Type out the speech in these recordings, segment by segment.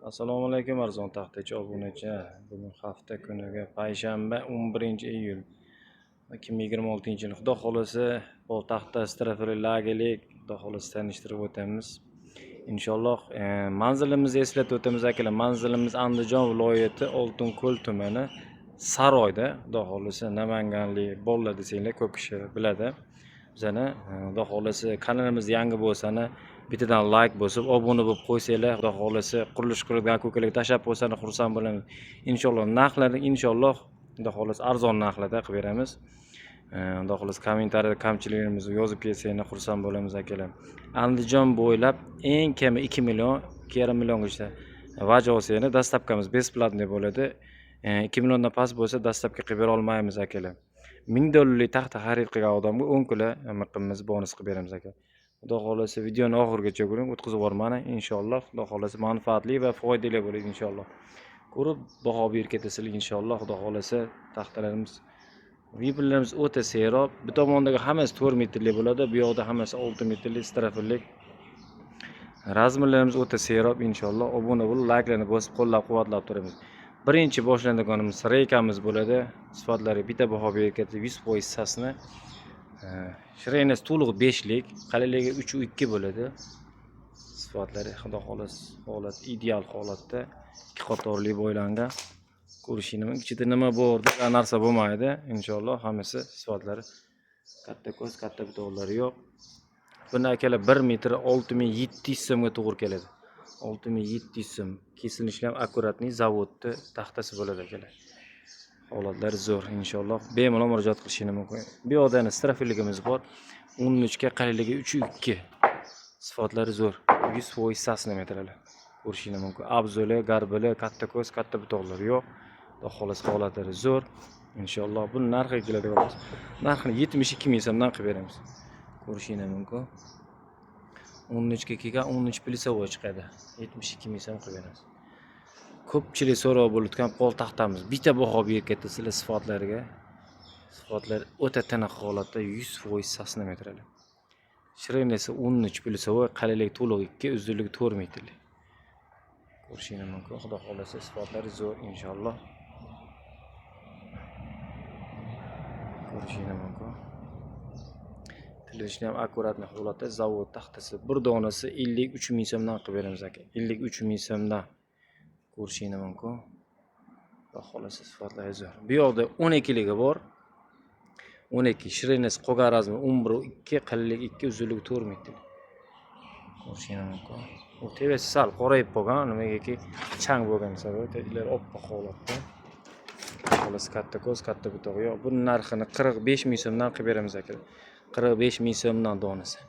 Assalomu alaykum arzon taxtachi obunachi. Bugun hafta kuniga payshanba 11-iyul 2026-yil. Xudo xolasa poytaxtda Straferi lagerlik xudo xolasa tanishtirib o'tamiz. Inshaalloh manzilimizni eslatib o'tamiz akalar. Manzilimiz Andijon viloyati Oltinko'l tumani Saroyda. Xudo xolasa Namanganlik bolalar desanglar ko'p kishi biladi. Bizani xudo xolasa kanalimiz yangi bo'lsa-ni bittadan like bosib, obuna bo'lib qo'ysanglar, xudo xolasa qurilish qiladigan ko'kalarga tashab qo'ysangiz xursand bo'laman. Inshaalloh narxlarni inshaalloh xudo xolasa arzon narxlarda qilib beramiz. Xudo xolasa kommentariyada kamchiliklarimizni yozib kelsanglar xursand bo'lamiz akalar. Andijon bo'ylab eng kami 2 million, 2,5 milliongacha vaj olsangiz dastavkamiz besplatniy bo'ladi. 2 milliondan past bo'lsa dastavka qilib bera olmaymiz akalar. $1000 taxta xarid qilgan odamga 10 kilo miqimiz bonus qilib beramiz aka. Xudo xolasa videoni oxirigacha ko'ring, o'tkazib yubormani inshaalloh. Xudo xolasa manfaatli va foydali bo'ladi inshaalloh. Ko'rib baho berib ketasizlar inshaalloh. Xudo xolasa taxtalarimiz mebellarimiz o'ta serob. Bu tomondagi hammasi 4 metrlik bo'ladi, bu yoqda hammasi 6 metrlik strafellik. Razmerlarimiz o'ta serob inshaalloh. Obuna bo'lib, like'larni bosib qo'llab-quvvatlab turamiz. Birinchi boshlanadiganimiz reykamiz bo'ladi. Sifatlari bitta baho berib ketdi, 100% sasni. Shirayinasi to'liq 5lik, qalinligi 3.2 bo'ladi. Sifatlari xudo xolos holat ideal holatda, ikki qatorli bo'ylangan. Ko'rishingiz ichida nima bor degan narsa bo'lmaydi. Inshaalloh hammasi sifatlari katta ko'z, katta butoqlari yo'q. Buni akalar 1 metr 6700 so'mga to'g'ri keladi. 6700 so'm. Kesilishlar ham akkuratniy zavodda taxtasi bo'ladi akalar. Holatlari zo'r inshaalloh. Bemalol murojaat qilishingiz mumkin. Bu yoqda strafelligimiz bor. 13 ga qalinligi 3.2. Sifatlari zo'r. 100% sasni metrlar. Ko'rishingiz mumkin. Abzoli, garbili, katta ko'z, katta butoqlari yo'q. Xudo xolasa holatlari zo'r. Inshaalloh buni narxiga keladigan bo'lsa, narxini 72 ming so'mdan qilib beramiz. Ko'rishingiz mumkin. 13 ga kelgan 13 plyusovый chiqadi. 72 ming so'm qilib beramiz. Ko'pchilik so'rov bo'layotgan pol taxtamiz. Bitta baho berib ketasizlar sifatlariga. Sifatlar o'ta tiniq holatda 100% sasni metrlar. Shirayinasi 13 plyusovый, qalinligi to'liq 2, uzunligi 4 metrlik. Ko'rishingiz mumkin. Xudo xolasa sifatlari zo'r inshaalloh. Ko'rishingiz mumkin. Tilishni ham akkuratni holatda zavod taxtasi. Bir donasi 53 ming so'mdan qilib beramiz aka. 53 ming so'mdan. Ko'rishingiz mumkin. Xudo xolasa sifatlari zo'r. Bu yoqda 12 ligi bor. 12 shirayinasi qolgan razmer 11.2, qalinligi 2, uzunligi 4 metr. Ko'rishingiz mumkin. U tevasi sal qorayib qolgan, nimagaki chang bo'lgan sabab ilar oppoq holatda. Xolasa katta ko'z, katta butoq yo'q. Buning narxini 45 ming so'mdan qilib beramiz aka. 45 ming so'mdan donasi.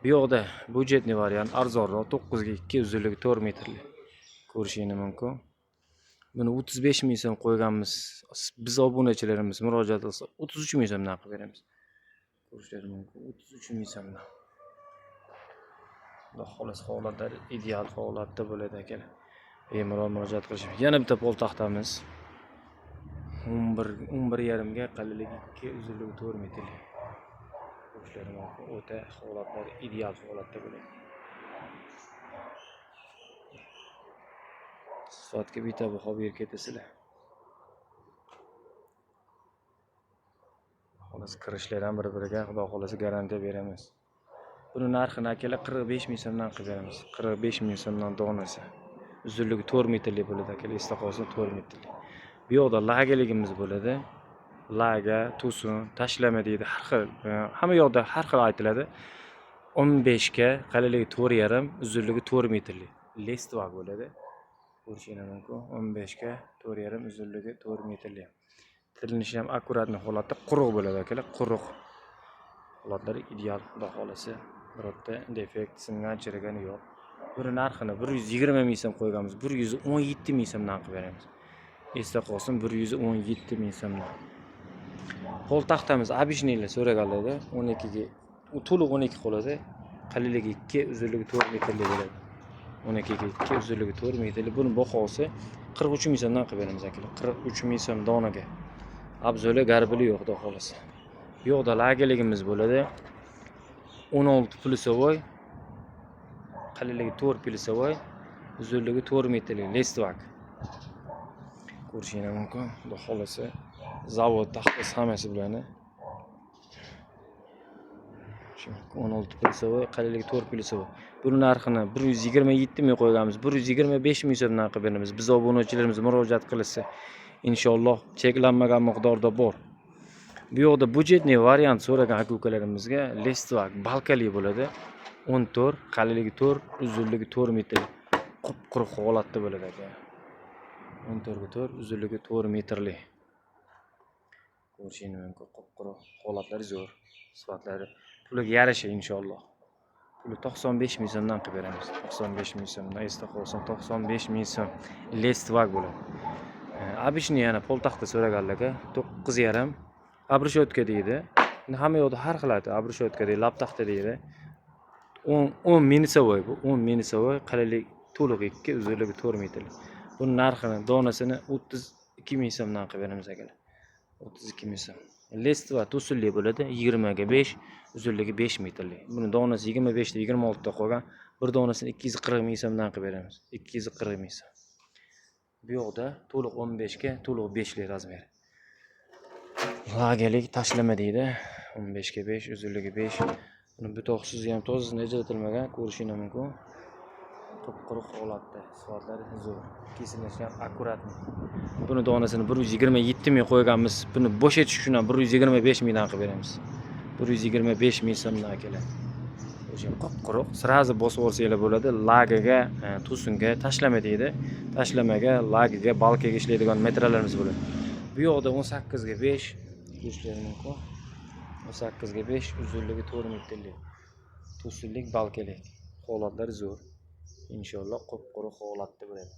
Bu yoqda budjetli variant arzonroq 9 ga 2, uzunligi 4 metrlik. Ko'rishingiz mumkin. Buni 35 ming so'm qo'yganmiz. Biz obunachilarimiz murojaat qilsa 33 ming so'mdan qilib beramiz. Ko'rishingiz mumkin. 33 ming so'mdan. Xudo xolasa holatlari ideal holatda bo'ladi akalar. Bemalol murojaat qilish. Yana bitta pol taxtamiz. 11,5 ga qalinligi 2, uzunligi 4 metrlik. Ko'rishingiz mumkin. O'ta holatlari ideal holatda bo'ladi. Sifatga bitta baho berib ketasizlar. Xolos kirishlar ham bir-biriga xudo xolasa garantiya beramiz. Buni narxini akalar 45 ming so'mdan qilib beramiz. 45 ming so'mdan donasi. Uzunligi 4 metrlik bo'ladi akalar, esda qolsin 4 metrlik. Bu yoqda lagerligimiz bo'ladi. Laga, tusun, tashlama deydi. Har xil, hamma yoqda har xil aytiladi. 15 ga qalinligi 4,5, uzunligi 4 metrlik. Lestva bo'ladi. Ko'rishingiz mumkin. 15 ga 4,5, uzunligi 4 metrlik. Tilinishi ham akkuratni holatda quruq bo'ladi akalar, quruq. Holatlari ideal, xudo xolasa. Birorta defekt, singan, chirigani yo'q. Buni narxini 120 ming so'm qo'yganmiz. 117 ming so'mdan qilib beramiz. Esda qolsin 117 ming so'mdan. Pol taxtamiz abishniylar so'raganlarda 12 ga, to'liq 12 qoladi. Qalinligi 2, uzunligi 4 metrlik bo'ladi. 12 ga 2, uzunligi 4 metrlik. Buni bahosi 43 ming so'mdan qilib beramiz akalar. 43 ming so'm donaga. Abzoli, garbili yo'q, xudo xolasa. Bu yoqda lagerligimiz bo'ladi. 16 plyusovый, qalinligi 4 plyusovый, uzunligi 4 metrlik Lestvak. Ko'rishingiz mumkin. Xudo xolasa zavod taxtasi hammasi bularni. 16 plyusovoy, qalinligi 4 plyusovoy. Buni narxini 127 ming qo'yganmiz. 125 ming so'mdan qilib beramiz. Biz obunachilarimiz murojaat qilsa, inshaalloh cheklanmagan miqdorda bor. Bu yoqda budjetli variant so'ragan aka-ukalarimizga Lestvak balkali bo'ladi. 14, qalinligi 4, uzunligi 4 metr. Quruq holatda bo'ladi aka. 14 ga 4, uzunligi 4 metrli. Ko'rishingiz mumkin. Quruq holatlari zo'r. Sifatlari puliga yarasha inshaalloh. Puli 95 ming so'mdan qilib beramiz. 95 ming so'mdan esda qolsin, 95 ming so'm Lestvak bo'ladi. Abishni yana poltaxta so'raganlarga 9,5 abrishyotka deydi. Hamma yoqda har xil aytadi. Abrishyotka deydi, laptaxta deydi. 10 minisovoy bu. 10 minisovoy, qalinlik to'liq 2, uzunligi 4 metrlik. Buni narxini, donasini 32 ming so'mdan qilib beramiz akalar. 32 ming so'm. Lestvak to'sinli bo'ladi, 20 ga 5, uzunligi 5 metrlik. Buni donasi 25 ta 26 ta qolgan. Bir donasini 240 ming so'mdan qilib beramiz. 240 ming so'm. Bu yoqda to'liq 15 ga, to'liq 5 lik razmer. Lagalik tashlama deydi. 15 ga 5, uzunligi 5. Buni butoqsiz ham tozasini ajratilmagan, ko'rishingiz mumkin. Quruq holatda, sifatlari zo'r. Kesilishi ham akkuratni. Buni donasini 127 ming qo'yganmiz. Buni bo'sh etish uchun ham 125 mingdan qilib beramiz. 125 ming so'mdan akalar. O'sha quruq, sirazi bosib olsanglar bo'ladi. Lagiga, tusunga tashlama deydi. Tashlamaga, lagiga, balkaga ishlaydigan materiallarimiz bo'ladi. Bu yoqda 18 ga 5, ko'rishingiz mumkin. 18 ga 5, uzunligi 4 metrlik. Tusunlik, balkalik. Holatlari zo'r. İnşallah quruq holatda bo'ladi.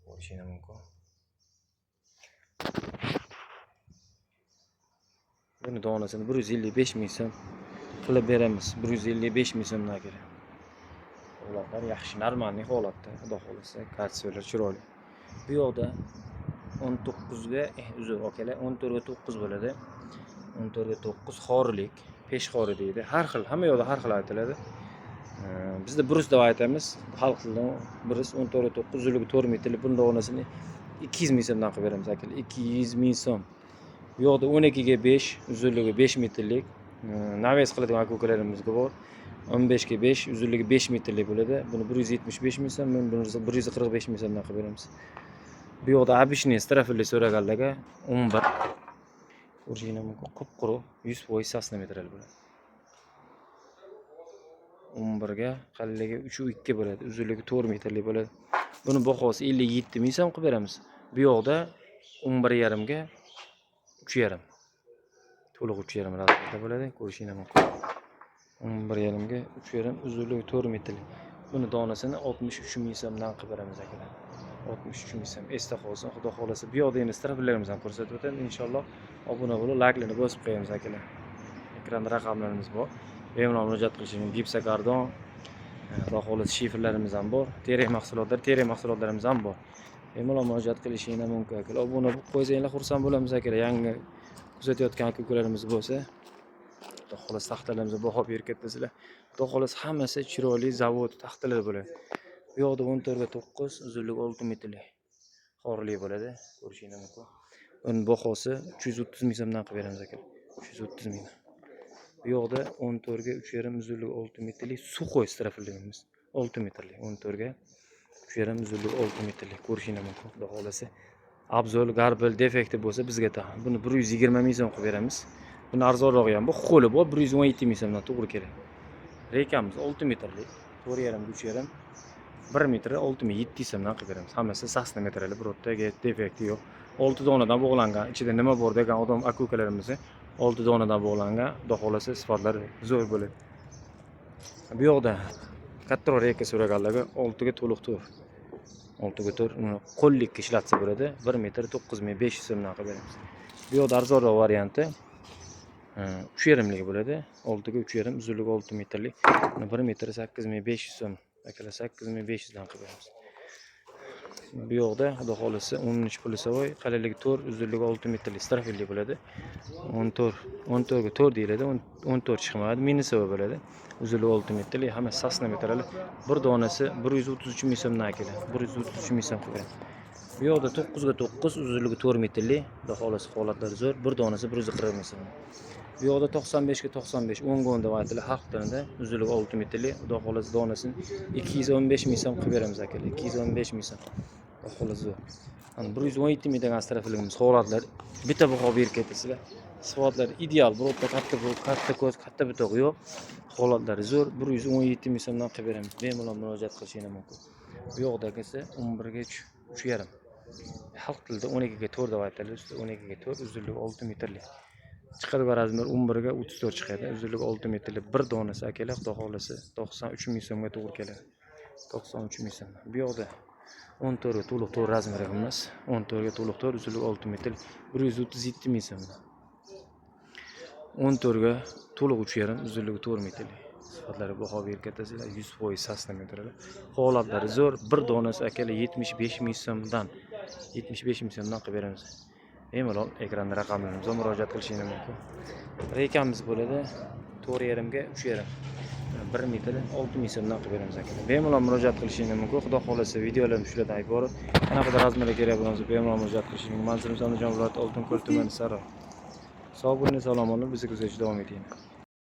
Ko'rishingiz mumkin. Buni donasini 155 ming so'm qilib beramiz. 155 ming so'mdan kerak. Holatlar yaxshi, normalniy holatda, xudo xolasa, kalsiyalar chiroyli. Bu yoqda 19 ga uzr akalar, 14 ga 9 bo'ladi. 14 ga 9 xorilik, peshxori deydi. Har xil, hamma yoqda har xil aytiladi. Bizda brus deb aytamiz. Xalq tilida brus 14 ga 9, uzunligi 4 metrlik. Buni donasini 200 ming so'mdan qilib beramiz akalar. 200 ming so'm. Bu yoqda 12 ga 5, uzunligi 5 metrlik. Naves qiladigan aka-ukalarimizga bor. 15 ga 5, uzunligi 5 metrlik bo'ladi. Buni 175 ming so'm, buni 145 ming so'mdan qilib beramiz. Bu yoqda abishni strafilli so'raganlarga 11. Ko'rishingiz mumkin. Quruq, 100% sasna material bo'ladi. 11 ga qalinligi 3,2 bo'ladi, uzunligi 4 metrlik bo'ladi. Buni bahosi 57 ming so'm qilib beramiz. Bu yoqda 11,5 ga 3,5. To'liq 3,5 razmerda bo'ladi, ko'rishingiz mumkin. 11,5 ga 3,5, uzunligi 4 metrlik. Buni donasini 63 ming so'mdan qilib beramiz akalar. 63 ming so'm. Esda qolsin, xudo xolasa. Bu yoqda endi straflarimizni ham ko'rsatib o'tamiz. Inshaalloh obuna bo'lib, like'larni bosib qo'yamiz akalar. Ekranda raqamlarimiz bor. Bemalol murojaat qilishingiz, gipsokardon, xudo xolasa shifrlarimiz ham bor. Terek mahsulotlarimiz ham bor. Bemalol murojaat qilishingiz mumkin akalar. Obuna bo'lib qo'ysanglar xursand bo'lamiz akalar. Yangi kuzatayotgan aka-ukalarimiz bo'lsa, xudo xolasa taxtalarimizni baho berib ketdingizlar. Xudo xolasa hammasi chiroyli zavod taxtalar bo'ladi. Bu yoqda 14 ga 9, uzunligi 6 metrlik. Xorli bo'ladi, ko'rishingiz mumkin. Uning bahosi 330 ming so'mdan qilib beramiz akalar. 330 ming. Bu yoqda 14 ga 3,5, uzunligi 6 metrlik suxoy strafilligimiz. 6 metrlik. 14 ga 3,5, uzunligi 6 metrlik. Ko'rishingiz mumkin. Xudo xolasa abzol, garbel, defekti bo'lsa bizga ta. Buni 120 ming so'm qilib beramiz. Buni arzonrog'i ham bor, qo'li bor, 117 ming so'mdan to'g'ri kerak. Reykamiz 6 metrlik, 4,5 3,5, 1 metr 6700 so'mdan qilib beramiz. Hammasi sasna materiali, birortaga defekti yo'q. 6 donadan bog'langan. Ichida nima bor degan odam aka-ukalarimiz 6 donadan bog'langan. Xudo xolasa sifatlari zo'r bo'ladi. Bu yoqda kattaroq reyka so'raganlarga 6 ga to'liq to'r. 6 ga to'r uni qo'llikka ishlatsa bo'ladi. 1 metr 9500 so'mdan qilib beramiz. Bu yoqda arzonroq varianti 3,5 lik bo'ladi. 6 ga 3,5, uzunligi 6 metrlik. Buni 1 metr 8500 so'm. Akalar 8500 dan qilib beramiz. Bu yoqda xudo xolisi 13 pulisovoy, qalinligi 4, uzunligi 6 metrlik strafilli bo'ladi. 14 ga 4 deyiladi. 14 chiqmaydi, minusovoy bo'ladi. Uzunligi 6 metrlik, hamma sasna metrali. Bir donasi 133 ming so'mdan keladi. 133 ming so'm qilgan. Bu yoqda 9 ga 9, uzunligi 4 metrlik. Xudo xolisi holatlari zo'r. Bir donasi 140 ming so'm. Bu yoqda 95 ga 95, 10 gon deb aytiladi xalq tilida. Uzunligi 6 metrlik. Xudo xolisi donasini 215 ming so'm qilib beramiz akalar. 215 ming so'm. Xolos zo'r. Ana 117 ming degan strafiligimiz holatlar bitta baho berib ketasizlar. Sifatlar ideal, birorta katta ko'z, katta bitoq yo'q. Holatlari zo'r. 117 ming so'mdan qilib beramiz. Bemalol murojaat qilishingiz mumkin. Bu yoqdagi esa 11 ga 3,5. Xalq tilida 12 ga 4 deb aytiladi. 12 ga 4, uzunligi 6 metrlik. Chiqadigan razmer 11 ga 34 chiqadi. Uzunligi 6 metrlik bir donasi akalar, xudo xolisi 93 ming so'mga to'g'ri keladi. 93 ming so'm. Bu yoqda 14 ga to'liq 4 razmerimiz. 14 ga to'liq 4, uzunligi 6 metr, 137 ming so'm. 14 ga to'liq 3,5, uzunligi 4 metrlik. Sifatlari baho berib ketasizlar, 100% sasna metrlar. Holatlari zo'r. Bir donasi akalar 75 ming so'mdan 75 ming so'mdan qilib beramiz. Bemalol ekranda raqamlarimizga murojaat qilishingiz mumkin. Reykamiz bo'ladi 4,5 ga 3,5. 1 metr 6 ming so'mdan qilib beramiz akalar. Bemalol murojaat qilishingiz mumkin. Xudo xolisa videolarimiz shulardan iborat. Qanaqadir razmerga kerak bo'lsa bemalol murojaat qilishingiz mumkin. Manzilimiz Andijon viloyati Oltinko'l tumani Saroy. Sog' bo'ling, salomat bo'ling, bizni kuzatishda davom eting.